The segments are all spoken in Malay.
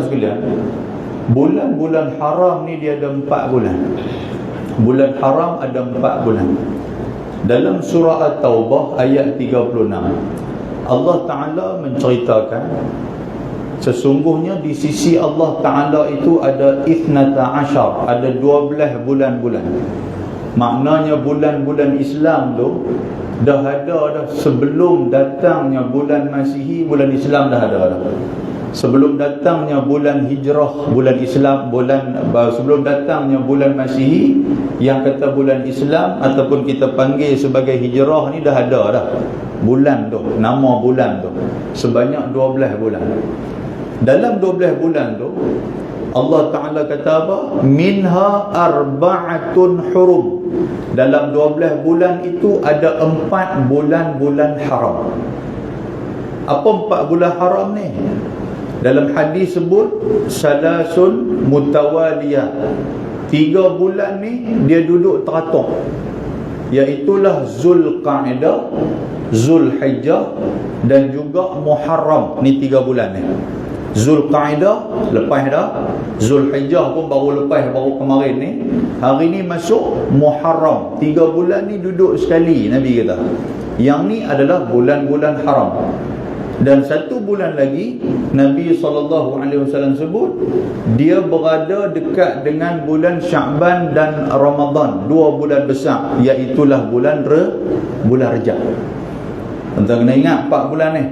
sekalian, bulan-bulan haram ni dia ada 4 bulan. Bulan haram ada 4 bulan. Dalam surah At-Taubah ayat 36, Allah Ta'ala menceritakan sesungguhnya di sisi Allah Ta'ala itu ada 12, ada 12 bulan-bulan. Maknanya bulan-bulan Islam tu dah ada dah sebelum datangnya bulan Masihi, bulan Islam dah ada dah. Sebelum datangnya bulan Hijrah, bulan Islam, sebelum datangnya bulan Masihi, yang kata bulan Islam ataupun kita panggil sebagai Hijrah ni dah ada dah. Bulan tu, nama bulan tu sebanyak 12 bulan. Dalam 12 bulan tu Allah Ta'ala kata apa? Minha arba'atun hurum. Dalam 12 bulan itu ada 4 bulan-bulan haram. Apa 4 bulan haram ni? Dalam hadis sebut salasun mutawaliyah. 3 bulan ni dia duduk teratur, iaitulah Zulqa'dah, Zulhijjah dan juga Muharram. Ni 3 bulan ni. Zulqa'dah lepas dah, Zulhijjah pun baru lepas, baru kemarin ni. Hari ni masuk Muharram. 3 bulan ni duduk sekali, Nabi kata. Yang ni adalah bulan-bulan haram. Dan 1 bulan lagi Nabi SAW sebut dia berada dekat dengan bulan Sya'ban dan Ramadan, 2 bulan besar, iaitulah bulan Rejab. Tuan-tuan kena ingat 4 bulan ni.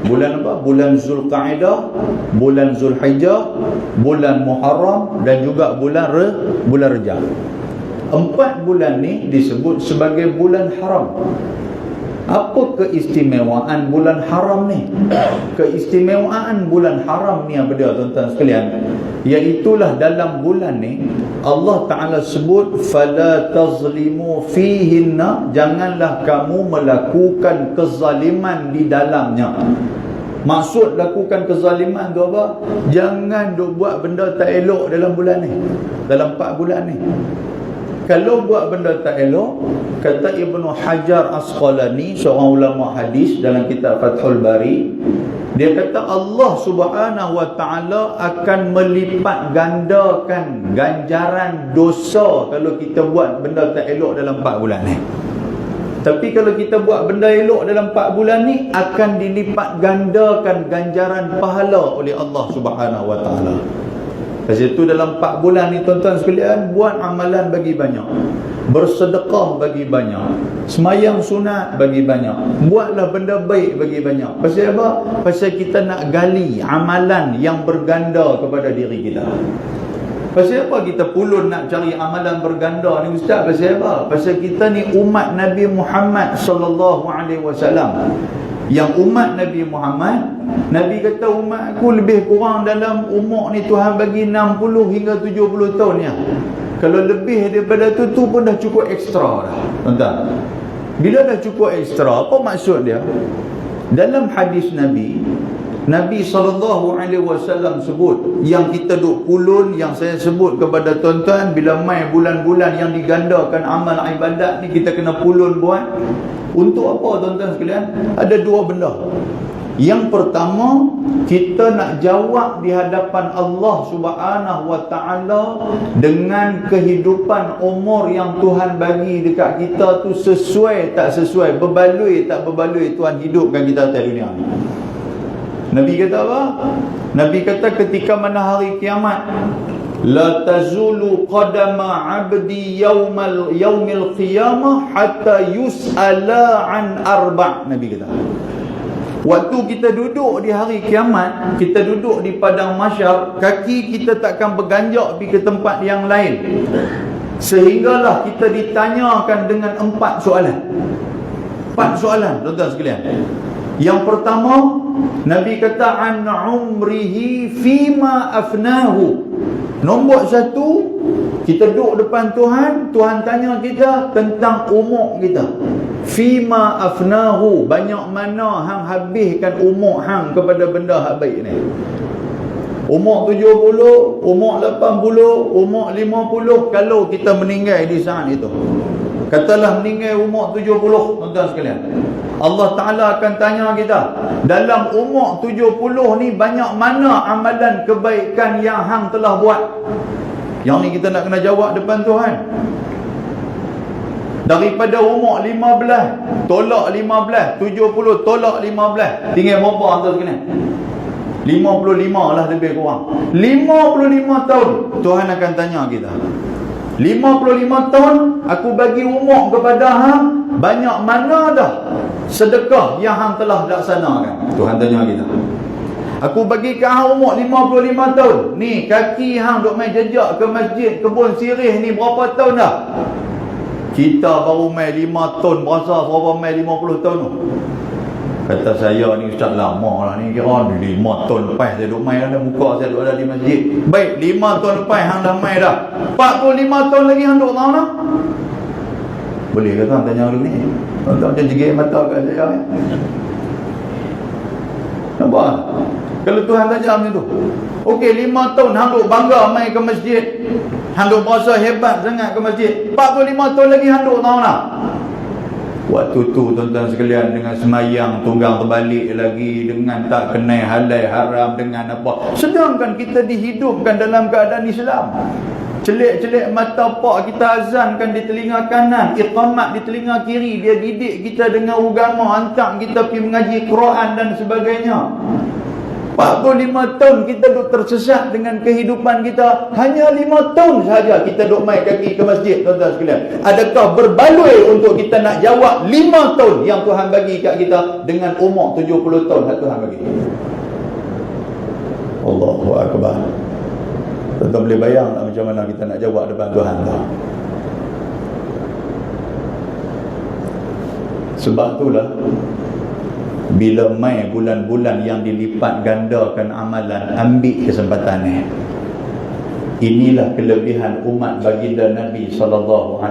Bulan apa? Bulan Zulqa'dah, bulan Zulhijjah, bulan Muharram dan juga bulan Rejab. 4 bulan ni disebut sebagai bulan haram. Apa keistimewaan bulan haram ni? Keistimewaan bulan haram ni apa dia, tuan-tuan sekalian? Iaitulah dalam bulan ni Allah Ta'ala sebut fala tazlimu fihinna, janganlah kamu melakukan kezaliman di dalamnya. Maksud lakukan kezaliman tu apa? Jangan duk buat benda tak elok dalam bulan ni, dalam 4 bulan ni. Kalau buat benda tak elok, kata Ibnu Hajar Asqalani, seorang ulama hadis, dalam kitab Fathul Bari, dia kata Allah Subhanahu wa Ta'ala akan melipat gandakan ganjaran dosa kalau kita buat benda tak elok dalam 4 bulan ni. Tapi kalau kita buat benda elok dalam 4 bulan ni, akan dilipat gandakan ganjaran pahala oleh Allah Subhanahu wa Ta'ala. Pasal itu dalam 4 bulan ni, tuan-tuan sekalian, buat amalan bagi banyak, bersedekah bagi banyak, semayang sunat bagi banyak, buatlah benda baik bagi banyak. Pasal apa? Pasal kita nak gali amalan yang berganda kepada diri kita. Pasal apa kita pulun nak cari amalan berganda ni, Ustaz? Pasal apa? Pasal kita ni umat Nabi Muhammad sallallahu alaihi wasallam. Yang umat Nabi Muhammad, Nabi kata umat aku lebih kurang dalam umur ni Tuhan bagi 60 hingga 70 tahun ya. Kalau lebih daripada tu pun dah cukup ekstra dah, tuan-tuan. Bila dah cukup ekstra, apa maksud dia? Dalam hadis Nabi SAW sebut, yang kita duk pulun, yang saya sebut kepada tuan-tuan, bila mai bulan-bulan yang digandakan amal ibadat ni, kita kena pulun buat. Untuk apa, tuan-tuan sekalian? Ada 2 benda. Yang pertama, kita nak jawab di hadapan Allah Subhanahu wa Ta'ala dengan kehidupan umur yang Tuhan bagi dekat kita tu sesuai tak sesuai, berbaloi tak berbaloi Tuhan hidupkan kita atas dunia ni. Nabi kata apa? Nabi kata ketika mana hari kiamat, la tazulu qadama 'abdi yaumil qiyamah hatta yus'ala an arba'. Nabi kata, waktu kita duduk di hari kiamat, kita duduk di padang mahsyar, kaki kita takkan berganjak pergi ke tempat yang lain sehinggalah kita ditanyakan dengan 4 soalan. 4 soalan, tuan-tuan sekalian. Yang pertama, Nabi kata an umrihi fima afnahu. Nombor 1, kita duduk depan Tuhan, Tuhan tanya kita tentang umur kita. Fima afnahu, banyak mana hang habiskan umur hang kepada benda hak baik ni. Umur 70, umur 80, umur 50, kalau kita meninggal di saat itu. Katalah meninggal umur 70, tuan-tuan sekalian. Allah Ta'ala akan tanya kita, dalam umur 70 ni banyak mana amalan kebaikan yang hang telah buat? Yang ni kita nak kena jawab depan Tuhan. Daripada umur 15 tolak 15, 70 tolak 15, tinggal berapa atas kena? 55 lah lebih kurang. 55 tahun Tuhan akan tanya kita. 55 tahun aku bagi umur kepada hang, banyak mana dah sedekah yang hang telah laksanakan? Tuhan tanya kita. Aku bagi ke hang umur 55 tahun. Ni kaki hang duk main jejak ke masjid Kebun Sirih ni berapa tahun dah? Kita baru main 5 tahun, berasa berapa main 50 tahun tu. Kata saya ni ustaz lama lah ni, kira 5 tahun lepas saya duk main dah, muka saya duk ada di masjid. Baik, 5 tahun lepas hang dah main dah, 45 tahun lagi hang duk tahu dah. Boleh ke tuan tanya dulu ni? Tuan macam jegik mata kat saya. Nampak? Kalau Tuhan tanya macam tu. Okey, 5 tahun hang duk bangga main ke masjid, hang duk berasa hebat sangat ke masjid, 45 tahun lagi hang duk tahu dah. Waktu tu tuan-tuan sekalian, dengan semayang tunggang terbalik lagi, dengan tak kenal halal haram, dengan apa, sedangkan kita dihidupkan dalam keadaan Islam. Celik-celik mata pak kita azankan di telinga kanan, iqamat di telinga kiri, dia didik kita dengan agama, hantar kita pergi mengaji Quran dan sebagainya. 45 tahun kita duk tersesat dengan kehidupan kita. Hanya 5 tahun sahaja kita duk main kaki ke masjid, tuan-tuan sekalian. Adakah berbaloi untuk kita nak jawab 5 tahun yang Tuhan bagi kat kita dengan umur 70 tahun yang Tuhan bagi? Allahu Akbar. Tuan-tuan boleh bayang tak macam mana kita nak jawab depan Tuhan tu? Sebab itulah, bila mai bulan-bulan yang dilipat gandakan amalan, ambil kesempatan ni. Inilah kelebihan umat baginda Nabi SAW.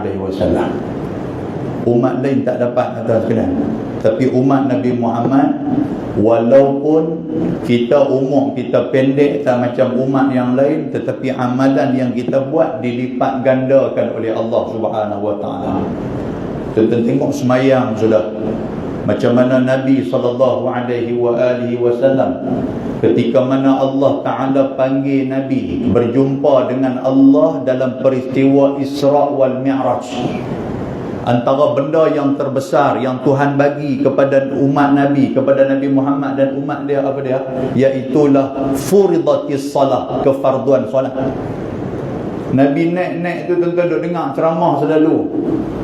Umat lain tak dapat atas sekalian. Tapi umat Nabi Muhammad, walaupun kita umur kita pendek tak macam umat yang lain, tetapi amalan yang kita buat dilipat gandakan oleh Allah Subhanahu Wa Taala. Kita tengok semayang sudah, macam mana Nabi SAW ketika mana Allah Ta'ala panggil Nabi berjumpa dengan Allah dalam peristiwa Isra' wal Mi'raj. Antara benda yang terbesar yang Tuhan bagi kepada umat Nabi, kepada Nabi Muhammad dan umat dia, apa dia? Iaitulah furidatis salah, kefarduan solat. Nabi naik-naik tu tuan-tuan duk dengar ceramah selalu.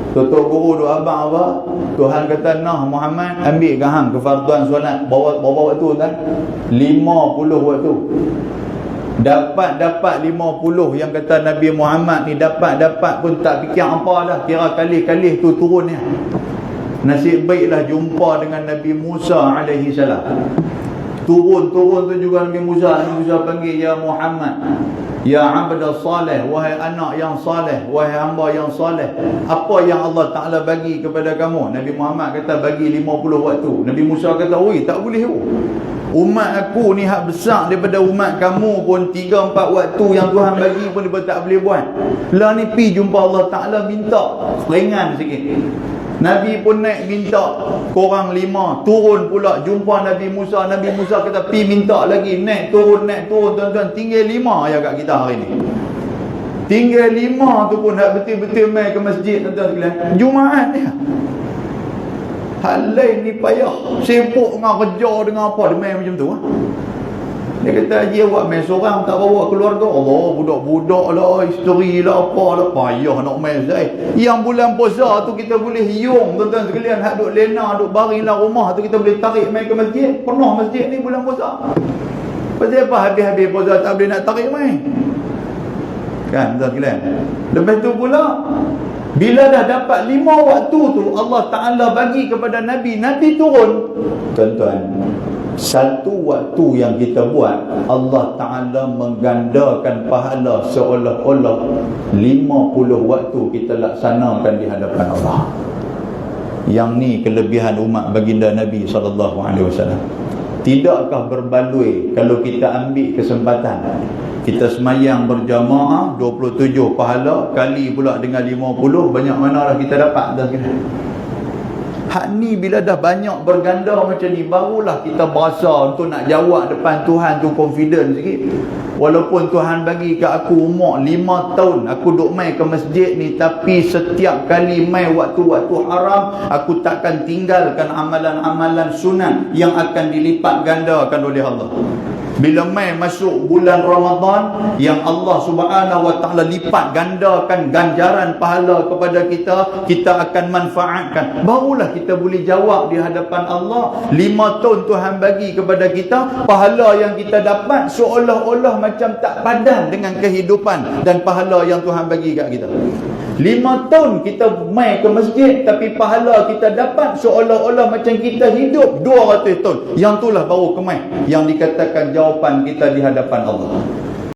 Tutup guru duk abang apa? Tuhan kata, nah Muhammad, ambil ke hang kefarduan solat bawa waktu kan? 50 waktu. Dapat 50 yang kata Nabi Muhammad ni, dapat pun tak fikir apa dah, kira kalih-kalih tu turun ya. Nasib baiklah jumpa dengan Nabi Musa alaihi salam. Turun tu juga Nabi Musa panggil, ya Muhammad, ya abda salih, wahai anak yang salih, wahai hamba yang salih, apa yang Allah Ta'ala bagi kepada kamu? Nabi Muhammad kata bagi 50 waktu. Nabi Musa kata, oi, tak boleh. Umat aku ni hak besar daripada umat kamu pun, 3-4 waktu yang Tuhan bagi pun dia tak boleh buat. Lah ni pi jumpa Allah Ta'ala minta ringan sikit. Nabi pun naik minta korang 5, turun pula jumpa Nabi Musa. Nabi Musa kata pi minta lagi, naik turun tuan-tuan, tinggal 5 ya kat kita hari ni. Tinggal 5 tu pun nak betul-betul main ke masjid, tuan-tuan sekalian. Jumaat ni hal lain ni payah, sibuk dengan kerja dengan apa, dia main macam tu. Dia kata, haji awak main seorang, tak bawa keluarga. Allah, budak-budak lah, isteri lah, apa lah, payah nak main saya. Yang bulan puasa tu kita boleh hiung, tuan-tuan sekalian, hak duk lena, duk baring lah rumah tu, kita boleh tarik main ke masjid. Penuh masjid ni bulan puasa. Pasal apa habis-habis puasa tak boleh nak tarik main? Kan, tuan sekalian? Lepas tu pula, bila dah dapat 5 waktu tu, Allah Ta'ala bagi kepada Nabi, Nabi turun. Tuan-tuan, satu waktu yang kita buat, Allah Ta'ala menggandakan pahala seolah-olah 50 waktu kita laksanakan di hadapan Allah. Yang ni kelebihan umat baginda Nabi SAW. Tidakkah berbaloi kalau kita ambil kesempatan, kita semayang berjamaah 27 pahala, kali pula dengan 50, banyak mana dah kita dapat dah. Hak ni bila dah banyak berganda macam ni, barulah kita berasa untuk nak jawab depan Tuhan tu confident sikit. Walaupun Tuhan bagi ke aku umur 5 tahun, aku duk mai ke masjid ni, tapi setiap kali mai waktu-waktu haram, aku takkan tinggalkan amalan-amalan sunat yang akan dilipat gandakan oleh Allah. Bila mai masuk bulan Ramadan yang Allah Subhanahu wa taala lipat gandakan ganjaran pahala kepada kita, kita akan manfaatkan. Barulah kita boleh jawab di hadapan Allah, 5 tahun Tuhan bagi kepada kita, pahala yang kita dapat seolah-olah macam tak padan dengan kehidupan dan pahala yang Tuhan bagi kat kita. 5 tahun kita mai ke masjid, tapi pahala kita dapat seolah-olah macam kita hidup 200 tahun. Yang itulah baru kemai yang dikatakan jawapan kita di hadapan Allah.